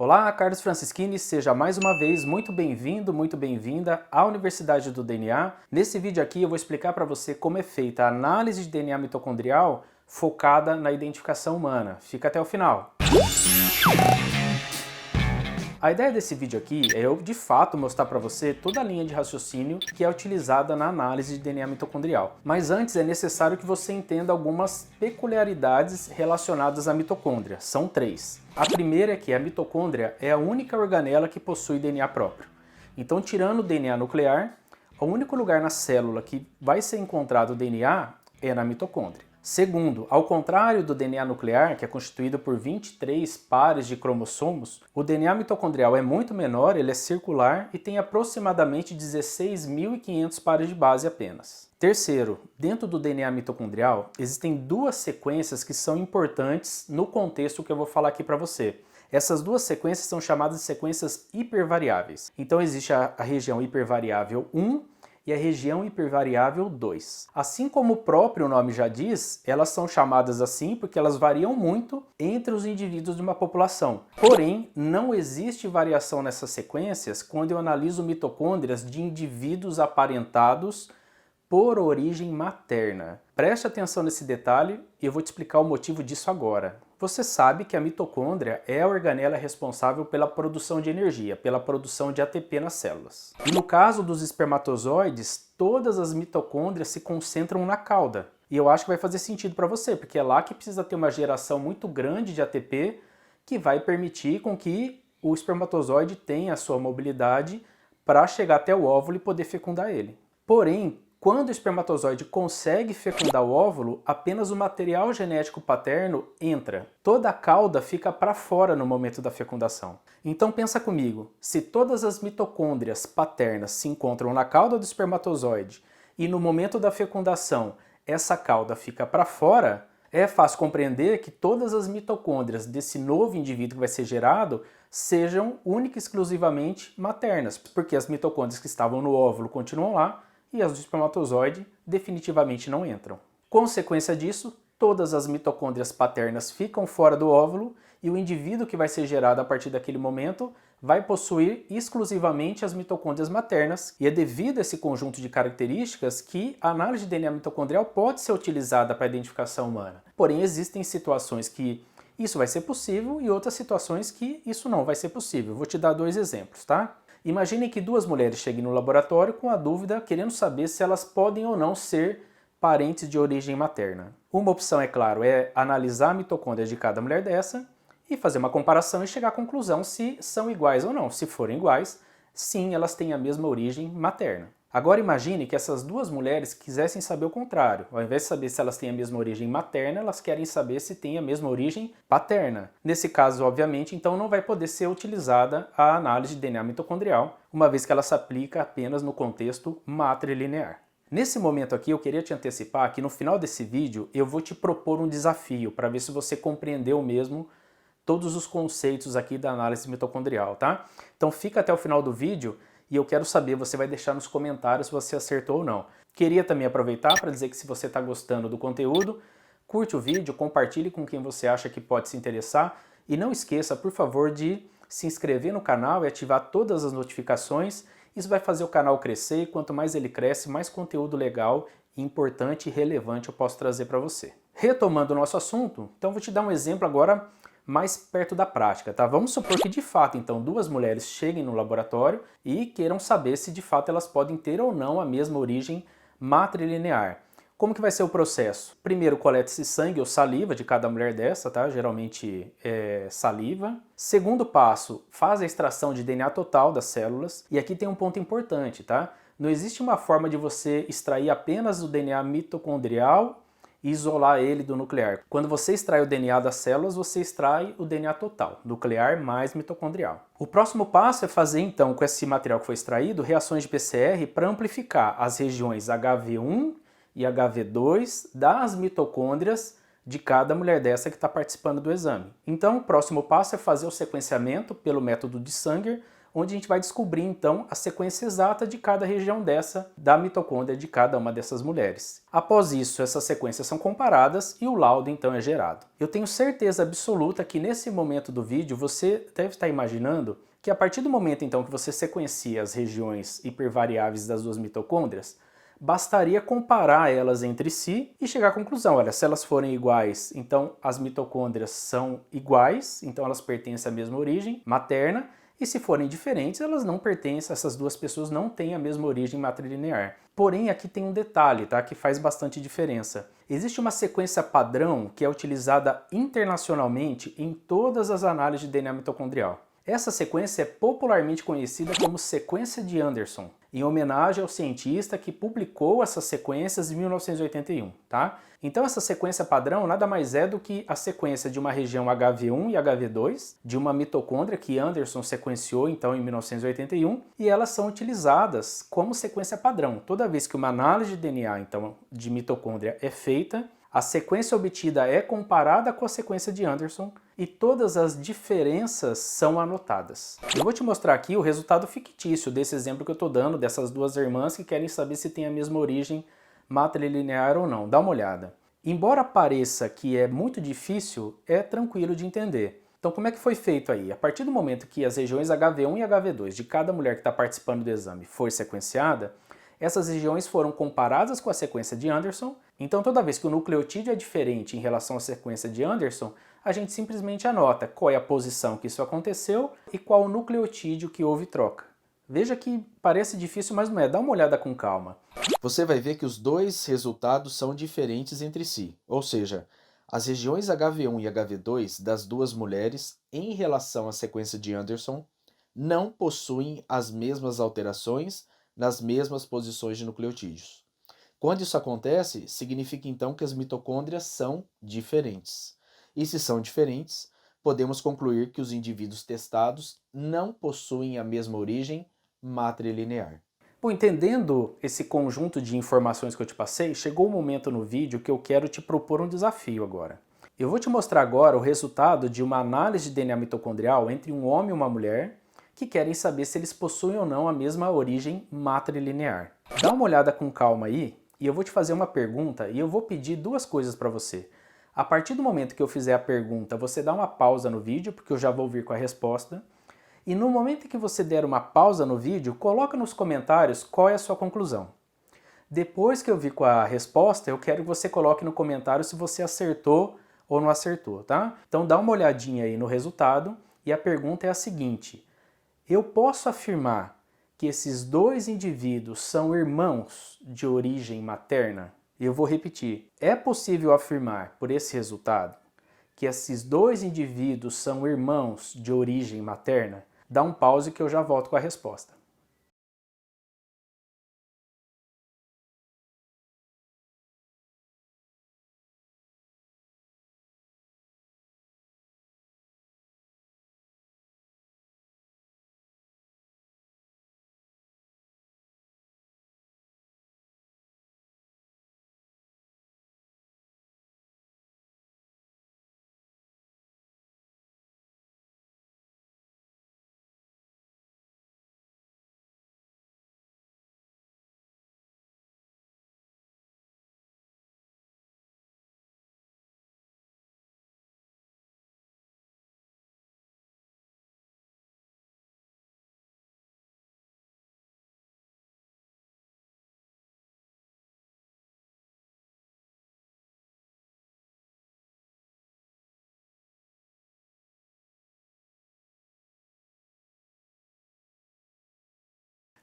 Olá, Carlos Francischini, seja mais uma vez muito bem-vindo, muito bem-vinda à Universidade do DNA. Nesse vídeo aqui eu vou explicar para você como é feita a análise de DNA mitocondrial focada na identificação humana. Fica até o final. A ideia desse vídeo aqui é eu, de fato, mostrar para você toda a linha de raciocínio que é utilizada na análise de DNA mitocondrial. Mas antes é necessário que você entenda algumas peculiaridades relacionadas à mitocôndria. São três. A primeira é que a mitocôndria é a única organela que possui DNA próprio. Então, tirando o DNA nuclear, o único lugar na célula que vai ser encontrado o DNA é na mitocôndria. Segundo, ao contrário do DNA nuclear, que é constituído por 23 pares de cromossomos, o DNA mitocondrial é muito menor, ele é circular e tem aproximadamente 16.500 pares de base apenas. Terceiro, dentro do DNA mitocondrial, existem duas sequências que são importantes no contexto que eu vou falar aqui para você. Essas duas sequências são chamadas de sequências hipervariáveis. Então existe a região hipervariável 1 e a região hipervariável 2. Assim como o próprio nome já diz, elas são chamadas assim porque elas variam muito entre os indivíduos de uma população. Porém, não existe variação nessas sequências quando eu analiso mitocôndrias de indivíduos aparentados por origem materna. Preste atenção nesse detalhe e eu vou te explicar o motivo disso agora. Você sabe que a mitocôndria é a organela responsável pela produção de energia, pela produção de ATP nas células. E no caso dos espermatozoides, todas as mitocôndrias se concentram na cauda. E eu acho que vai fazer sentido para você, porque é lá que precisa ter uma geração muito grande de ATP que vai permitir com que o espermatozoide tenha a sua mobilidade para chegar até o óvulo e poder fecundar ele. Porém, quando o espermatozoide consegue fecundar o óvulo, apenas o material genético paterno entra. Toda a cauda fica para fora no momento da fecundação. Então pensa comigo, se todas as mitocôndrias paternas se encontram na cauda do espermatozoide e no momento da fecundação essa cauda fica para fora, é fácil compreender que todas as mitocôndrias desse novo indivíduo que vai ser gerado sejam única e exclusivamente maternas, porque as mitocôndrias que estavam no óvulo continuam lá, e as do espermatozoide definitivamente não entram. Consequência disso, todas as mitocôndrias paternas ficam fora do óvulo e o indivíduo que vai ser gerado a partir daquele momento vai possuir exclusivamente as mitocôndrias maternas, e é devido a esse conjunto de características que a análise de DNA mitocondrial pode ser utilizada para a identificação humana. Porém, existem situações que isso vai ser possível e outras situações que isso não vai ser possível. Vou te dar dois exemplos, tá? Imaginem que duas mulheres cheguem no laboratório com a dúvida, querendo saber se elas podem ou não ser parentes de origem materna. Uma opção, é claro, é analisar a mitocôndria de cada mulher dessa e fazer uma comparação e chegar à conclusão se são iguais ou não. Se forem iguais, sim, elas têm a mesma origem materna. Agora imagine que essas duas mulheres quisessem saber o contrário. Ao invés de saber se elas têm a mesma origem materna, elas querem saber se têm a mesma origem paterna. Nesse caso, obviamente, então não vai poder ser utilizada a análise de DNA mitocondrial, uma vez que ela se aplica apenas no contexto matrilinear. Nesse momento aqui, eu queria te antecipar que no final desse vídeo eu vou te propor um desafio para ver se você compreendeu mesmo todos os conceitos aqui da análise mitocondrial, tá? Então fica até o final do vídeo e eu quero saber, você vai deixar nos comentários se você acertou ou não. Queria também aproveitar para dizer que se você está gostando do conteúdo, curte o vídeo, compartilhe com quem você acha que pode se interessar e não esqueça, por favor, de se inscrever no canal e ativar todas as notificações. Isso vai fazer o canal crescer e quanto mais ele cresce, mais conteúdo legal, importante e relevante eu posso trazer para você. Retomando o nosso assunto, então vou te dar um exemplo agora mais perto da prática, tá? Vamos supor que de fato, então, duas mulheres cheguem no laboratório e queiram saber se de fato elas podem ter ou não a mesma origem matrilinear. Como que vai ser o processo? Primeiro coleta-se sangue ou saliva de cada mulher dessa, tá? Geralmente é saliva. Segundo passo, faz a extração de DNA total das células. E aqui tem um ponto importante, tá? Não existe uma forma de você extrair apenas o DNA mitocondrial e isolar ele do nuclear. Quando você extrai o DNA das células, você extrai o DNA total, nuclear mais mitocondrial. O próximo passo é fazer, então, com esse material que foi extraído, reações de PCR para amplificar as regiões HV1 e HV2 das mitocôndrias de cada mulher dessa que está participando do exame. Então, o próximo passo é fazer o sequenciamento pelo método de Sanger, onde a gente vai descobrir então a sequência exata de cada região dessa, da mitocôndria de cada uma dessas mulheres. Após isso, essas sequências são comparadas e o laudo então é gerado. Eu tenho certeza absoluta que nesse momento do vídeo você deve estar imaginando que a partir do momento então que você sequencia as regiões hipervariáveis das duas mitocôndrias, bastaria comparar elas entre si e chegar à conclusão, olha, se elas forem iguais, então as mitocôndrias são iguais, então elas pertencem à mesma origem materna, e se forem diferentes, elas não pertencem, essas duas pessoas não têm a mesma origem matrilinear. Porém, aqui tem um detalhe, tá, que faz bastante diferença. Existe uma sequência padrão que é utilizada internacionalmente em todas as análises de DNA mitocondrial. Essa sequência é popularmente conhecida como sequência de Anderson, em homenagem ao cientista que publicou essas sequências em 1981, tá? Então essa sequência padrão nada mais é do que a sequência de uma região HV1 e HV2, de uma mitocôndria que Anderson sequenciou então em 1981, e elas são utilizadas como sequência padrão. Toda vez que uma análise de DNA então de mitocôndria é feita, a sequência obtida é comparada com a sequência de Anderson e todas as diferenças são anotadas. Eu vou te mostrar aqui o resultado fictício desse exemplo que eu estou dando, dessas duas irmãs que querem saber se tem a mesma origem matrilinear ou não. Dá uma olhada. Embora pareça que é muito difícil, é tranquilo de entender. Então como é que foi feito aí? A partir do momento que as regiões HV1 e HV2 de cada mulher que está participando do exame foi sequenciada, essas regiões foram comparadas com a sequência de Anderson, então toda vez que o nucleotídeo é diferente em relação à sequência de Anderson, a gente simplesmente anota qual é a posição que isso aconteceu e qual o nucleotídeo que houve troca. Veja que parece difícil, mas não é. Dá uma olhada com calma. Você vai ver que os dois resultados são diferentes entre si, ou seja, as regiões HV1 e HV2 das duas mulheres em relação à sequência de Anderson não possuem as mesmas alterações nas mesmas posições de nucleotídeos. Quando isso acontece, significa então que as mitocôndrias são diferentes. E se são diferentes, podemos concluir que os indivíduos testados não possuem a mesma origem matrilinear. Bom, entendendo esse conjunto de informações que eu te passei, chegou o momento no vídeo que eu quero te propor um desafio agora. Eu vou te mostrar agora o resultado de uma análise de DNA mitocondrial entre um homem e uma mulher que querem saber se eles possuem ou não a mesma origem matrilinear. Dá uma olhada com calma aí e eu vou te fazer uma pergunta e eu vou pedir duas coisas para você. A partir do momento que eu fizer a pergunta, você dá uma pausa no vídeo, porque eu já vou vir com a resposta. E no momento que você der uma pausa no vídeo, coloca nos comentários qual é a sua conclusão. Depois que eu vir com a resposta, eu quero que você coloque no comentário se você acertou ou não acertou, tá? Então dá uma olhadinha aí no resultado e a pergunta é a seguinte: eu posso afirmar que esses dois indivíduos são irmãos de origem materna? Eu vou repetir. É possível afirmar, por esse resultado, que esses dois indivíduos são irmãos de origem materna? Dá um pause que eu já volto com a resposta.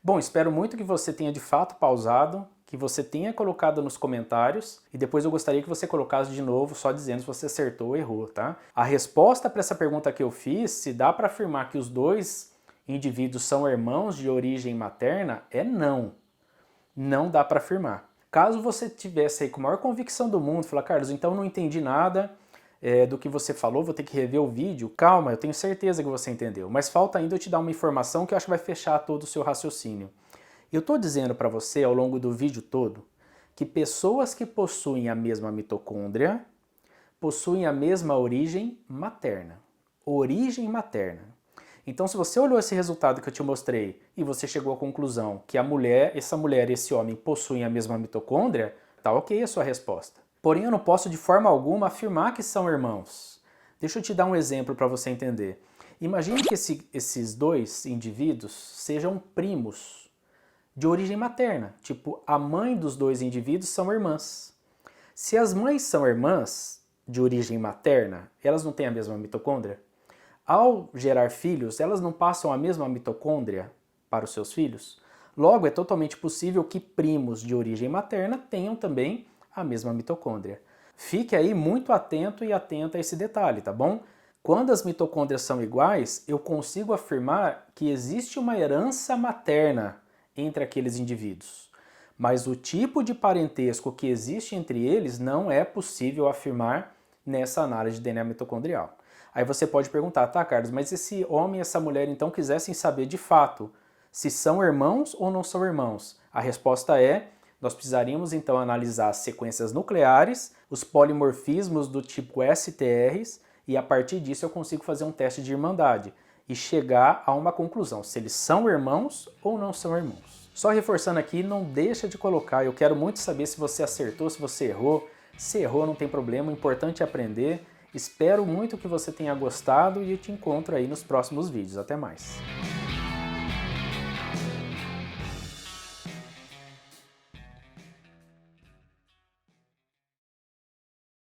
Bom, espero muito que você tenha de fato pausado, que você tenha colocado nos comentários e depois eu gostaria que você colocasse de novo só dizendo se você acertou ou errou, tá? A resposta para essa pergunta que eu fiz, se dá para afirmar que os dois indivíduos são irmãos de origem materna, é não. Não dá para afirmar. Caso você tivesse aí com a maior convicção do mundo, falar, Carlos, então não entendi nada do que você falou, vou ter que rever o vídeo. Calma, eu tenho certeza que você entendeu, mas falta ainda eu te dar uma informação que eu acho que vai fechar todo o seu raciocínio. Eu estou dizendo para você ao longo do vídeo todo que pessoas que possuem a mesma mitocôndria possuem a mesma origem materna. Origem materna. Então, se você olhou esse resultado que eu te mostrei e você chegou à conclusão que essa mulher e esse homem possuem a mesma mitocôndria, tá ok a sua resposta. Porém, eu não posso de forma alguma afirmar que são irmãos. Deixa eu te dar um exemplo para você entender. Imagine que esses dois indivíduos sejam primos de origem materna, tipo, a mãe dos dois indivíduos são irmãs. Se as mães são irmãs de origem materna, elas não têm a mesma mitocôndria? Ao gerar filhos, elas não passam a mesma mitocôndria para os seus filhos? Logo, é totalmente possível que primos de origem materna tenham também a mesma mitocôndria. Fique aí muito atento e atenta a esse detalhe, tá bom? Quando as mitocôndrias são iguais, eu consigo afirmar que existe uma herança materna entre aqueles indivíduos. Mas o tipo de parentesco que existe entre eles não é possível afirmar nessa análise de DNA mitocondrial. Aí você pode perguntar, tá, Carlos, mas esse homem e essa mulher então quisessem saber de fato se são irmãos ou não são irmãos? A resposta é, nós precisaríamos então analisar as sequências nucleares, os polimorfismos do tipo STRs, e a partir disso eu consigo fazer um teste de irmandade e chegar a uma conclusão, se eles são irmãos ou não são irmãos. Só reforçando aqui, não deixa de colocar, eu quero muito saber se você acertou, se você errou. Se errou, não tem problema, o importante é aprender. Espero muito que você tenha gostado e eu te encontro aí nos próximos vídeos. Até mais!